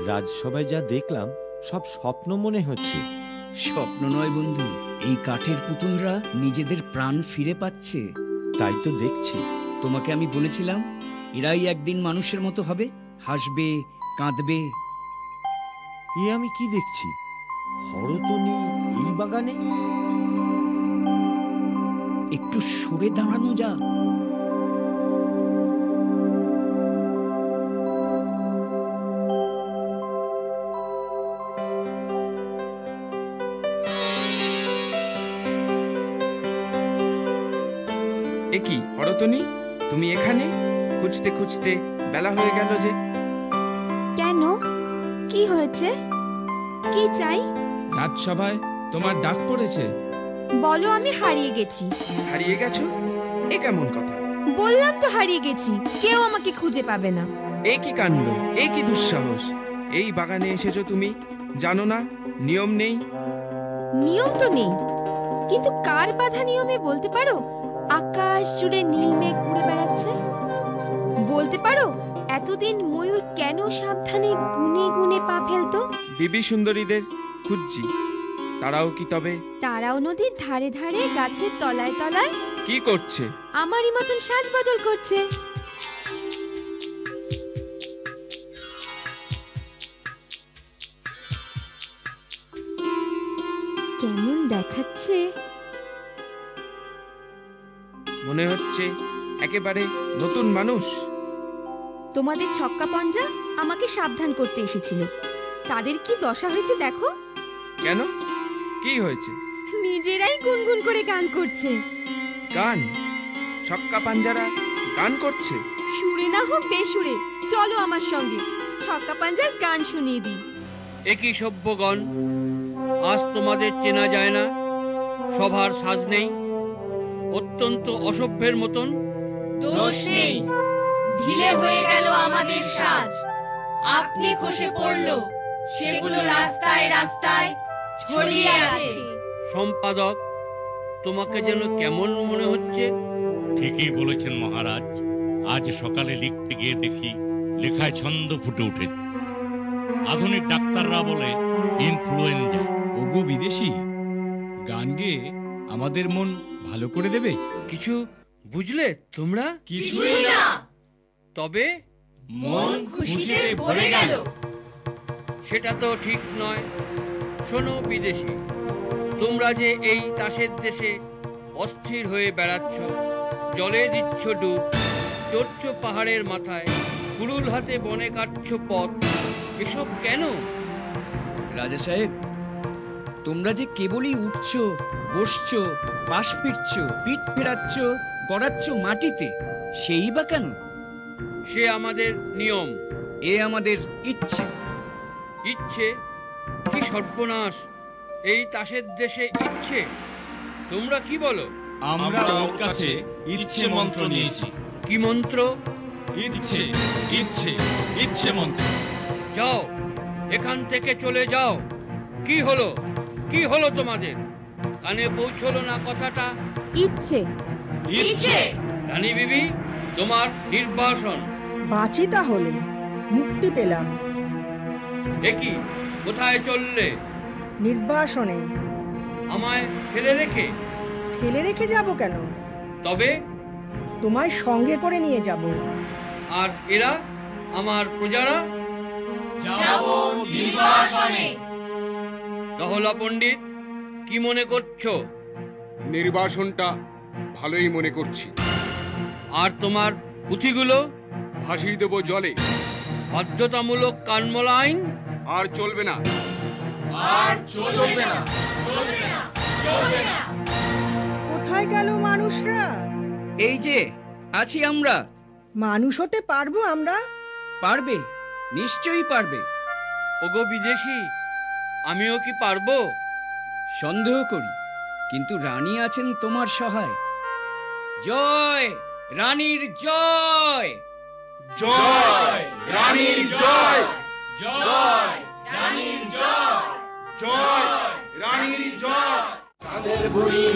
রাজসভায় যা দেখলাম সব স্বপ্ন মনে হচ্ছে। স্বপ্ন নয় বন্ধু, এই কাঠের পুতুলরা নিজেদের প্রাণ ফিরে পাচ্ছে। তাই তো দেখছি। তোমাকে আমি বলেছিলাম এরাই একদিন মানুষের মতো হবে, হাসবে, কাঁদবে। এ আমি কি দেখছি? হরতনি এই বাগানে? একটু সরে দাঁড়ানো যা। একি হরতনি, তুমি এখানে? খুঁজতে খুঁজতে বেলা হয়ে গেল যে। কেন, কি হয়েছে, কি চাই? রাজসভায় তোমার ডাক পড়েছে। বলো আমি হারিয়ে গেছি। হারিয়ে গেছো? এ কেমন কথা? বললাম তো হারিয়ে গেছি, কেউ আমাকে খুঁজে পাবে না। এ কি কাণ্ড, এ কি দুঃসাহস! এই বাগানে এসেছো তুমি, জানো না নিয়ম নেই? নিয়ম তো নেই, কিন্তু কার বাধা নিয়মে বলতে পারো? আকাশ জুড়ে নীল মেঘ উড়ে বেড়াচ্ছে। বলতে পারো এতদিন ময়ূর কেন সাবধানে গুনে গুনে পা ফেলতো? বিবি সুন্দরীদের খুঁজছি, তারাও কি তবে? তারাও নদীর ধারে ধারে গাছের তলায় তলায় কি করছে? আমারই মতন সাজ বদল করছে। কেমন দেখাচ্ছে? মনে হচ্ছে একেবারে নতুন মানুষ। তোমাদের ছক্কা পঞ্জা আমাকে সাবধান করতে এসেছিল, তাদের কি দশা হয়েছে দেখো। কেন, কি হয়েছে? নিজেরাই গুনগুন করে গান করছে। গান? ছক্কা পাঞ্জারা গান করছে? সুরে না হোক বেসুরে, চলো আমার সঙ্গে ছক্কা পাঞ্জার গান শুনিয়ে দিই। একই সভ্যগণ, আজ তোমাদের চেনা যায় না, সভার সাজ নেই, অত্যন্ত অসভ্যের মতন। দোষ নেই, ঢিলে হয়ে গেল আমাদের সাজ, আপনি খসে পড়লো, সেগুলো রাস্তায় রাস্তায় ছড়িয়ে আছে। সম্পাদক, তোমাকে যেন কেমন মনে হচ্ছে? ঠিকই বলেছেন মহারাজ, আজ সকালে লিখতে গিয়ে দেখি লেখায় ছন্দ ফুটে উঠে। আধুনিক ডাক্তাররা বলে ইনফ্লুয়েঞ্জা। ওগো বিদেশি, গান গেয়ে আমাদের মন ভালো করে দেবে? কিছু বুঝলে তোমরা? কিছুই না, তবে মন খুশিতে ভরে গেল। সেটা তো ঠিক নয়। শোনো বিদেশি, তোমরা যে এই তাসের দেশে অস্থির হয়ে বেড়াচ্ছ, জলে দিচ্ছ ডুব, চড়ছ পাহাড়ের মাথায়, কুড়ুল হাতে বনে কাটছ পথ, এসব কেন? রাজা সাহেব, তোমরা যে কেবলই উঠছো, বসছো, পাশ ফিরছো, পিঠ ফেরাচ্ছ, গড়াচ্ছ মাটিতে, সেই বা কেন? সে আমাদের নিয়ম, এ আমাদের ইচ্ছে। ইচ্ছে? কি সর্বনাশ! এই তাসের দেশে ইচ্ছে? তোমরা কি বলো? আমরা ওর কাছে ইচ্ছে মন্ত্র নিয়েছি। কি মন্ত্র? ইচ্ছে, ইচ্ছে, ইচ্ছে মন্ত্র। যাও, এখান থেকে চলে যাও। কি হলো, কি হলো তোমাদের? কানে পৌঁছলো না কথাটা? ইচ্ছে, ইচ্ছে। রানী বিবি, তোমার নির্বাসন। বাঁচি তাহলে, মুক্তি পেলাম। দেখি, কোথায় চললে? নির্বাসনে। আমায় ফেলে রেখে? ফেলে রেখে যাব কেন? তবে? তোমায় সঙ্গে করে নিয়ে যাব। আর এরা, আমার প্রজারা? যাবো নির্বাসনে। রহলা পণ্ডিত, কি মনে করছো? নির্বাসনটা ভালোই মনে করছি। আর তোমার পুঁথিগুলো? ভাসিয়ে দেবো জলে। বাধ্যতামূলক কানমলা আইন? আর চলবে না, আর চলবে না, চলবে না, চলবে না। কোথায় গেল মানুষরা? এই যে আছি আমরা। মানুষ হতে পারবো আমরা? পারবে, নিশ্চয়ই পারবে। ওগো বিদেশি, আমিও কি পারবো? সন্দেহ করি, কিন্তু রানী আছেন তোমার সহায়। জয় রানীর জয়! জয় রানীর জয়! জয় রানীর জয়! জয় রানীর জয়! তাদের বুড়ি